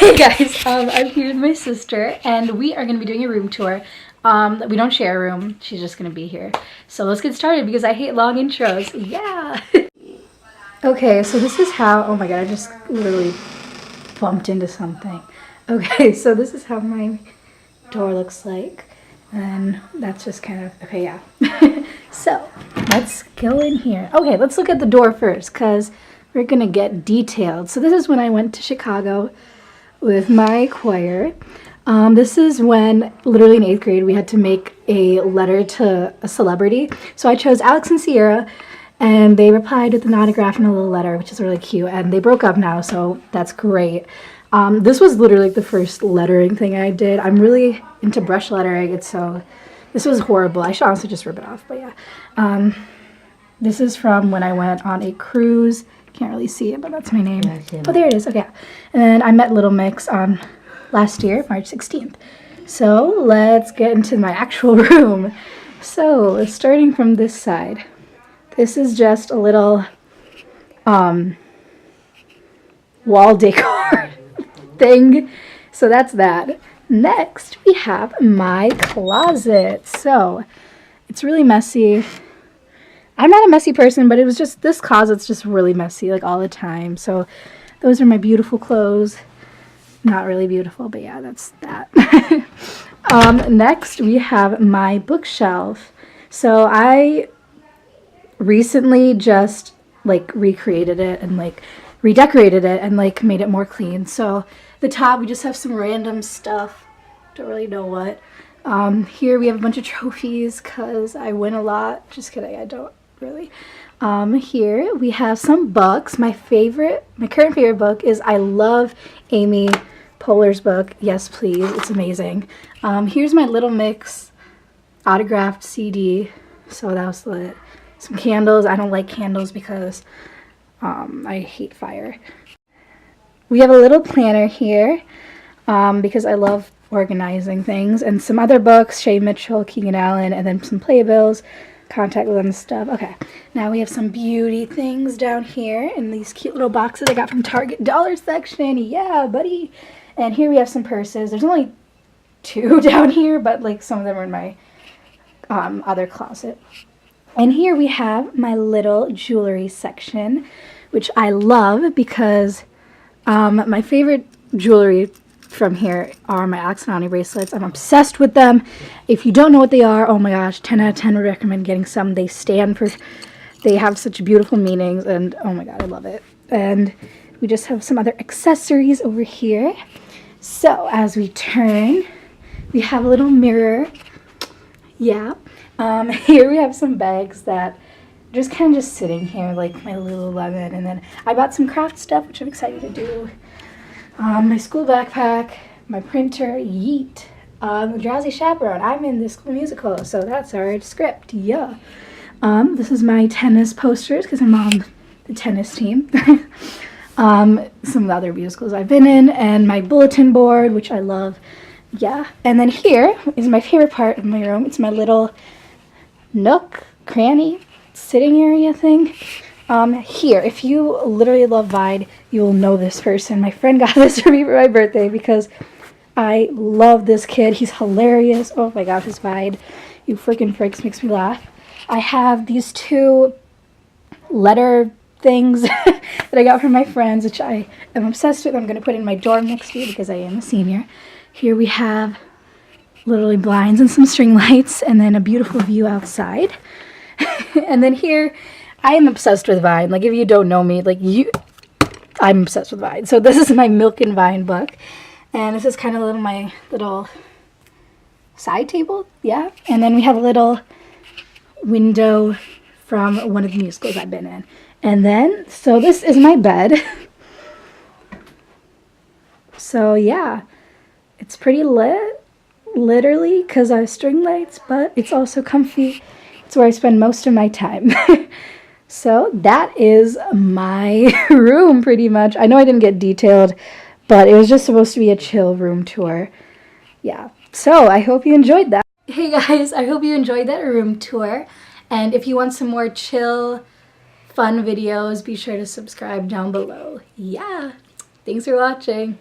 Hey guys, I'm here with my sister and we are going to be doing a room tour. We don't share a room, she's just going to be here. So let's get started because I hate long intros. Yeah! Okay, so this is how, oh my god, I just literally bumped into something. Okay, so this is how my door looks like. And that's just kind of, okay, yeah. So, let's go in here. Okay, let's look at the door first because we're going to get detailed. So this is when I went to Chicago with my choir. This is when, literally in 8th grade, we had to make a letter to a celebrity. So I chose Alex and Sierra, and they replied with an autograph and a little letter, which is really cute. And they broke up now, so that's great. This was literally like the first lettering thing I did. I'm really into brush lettering, so this was horrible. I should honestly just rip it off, but yeah. This is from when I went on a cruise. Can't really see it, but that's my name. Oh, there it is. Okay. And then I met Little Mix on last year, March 16th. So let's get into my actual room. So starting from this side, this is just a little wall decor thing. So that's that. Next, we have my closet. So it's really messy. I'm not a messy person, but it was just, this closet's just really messy, like all the time. So those are my beautiful clothes. Not really beautiful, but yeah, that's that. Next, we have my bookshelf. So I recently just like recreated it and like redecorated it and like made it more clean. So the top, we just have some random stuff. Don't really know what. Here we have a bunch of trophies because I win a lot. Just kidding, I don't really. Here we have some books. My current favorite book is I Love Amy Poehler's book. Yes, please. It's amazing. Here's my Little Mix autographed CD. So that was lit. Some candles. I don't like candles because I hate fire. We have a little planner here because I love organizing things, and some other books, Shay Mitchell, Keegan Allen, and then some playbills, contact lens stuff. Okay, now we have some beauty things down here in these cute little boxes I got from Target dollar section. Yeah, buddy. And here we have some purses. There's only 2 down here, but like some of them are in my other closet. And here we have my little jewelry section, which I love because my favorite jewelry from here are my Alex and Ani bracelets. I'm obsessed with them. If you don't know what they are, oh my gosh, 10 out of 10 would recommend getting some. They have such beautiful meanings, and oh my god, I love it. And we just have some other accessories over here. So as we turn, we have a little mirror. Yeah. Here we have some bags that are just kind of just sitting here, like my Lululemon, and then I bought some craft stuff, which I'm excited to do. My school backpack, my printer, yeet. The Drowsy Chaperone. I'm in the School Musical, so that's our script. Yeah. This is my tennis posters because I'm on the tennis team. Some of the other musicals I've been in, and my bulletin board, which I love. Yeah. And then here is my favorite part of my room. It's my little nook, cranny, sitting area thing. Here, if you literally love Vine, you will know this person. My friend got this for me for my birthday because I love this kid. He's hilarious. Oh my gosh, his Vine, you freaking freaks, makes me laugh. I have these 2 letter things that I got from my friends, which I am obsessed with. I'm going to put in my dorm next year because I am a senior. Here we have literally blinds and some string lights, and then a beautiful view outside. And then here, I am obsessed with Vine. Like, if you don't know me, I'm obsessed with Vine. So this is my Milk and Vine book. And this is kind of my little side table. Yeah. And then we have a little window from one of the musicals I've been in. And then, so this is my bed. So yeah, it's pretty lit, literally, because I have string lights, but it's also comfy. It's where I spend most of my time. So that is my room pretty much. I know I didn't get detailed, but it was just supposed to be a chill room tour. Yeah, so I hope you enjoyed that. Hey guys, I hope you enjoyed that room tour. And if you want some more chill, fun videos, be sure to subscribe down below. Yeah, thanks for watching.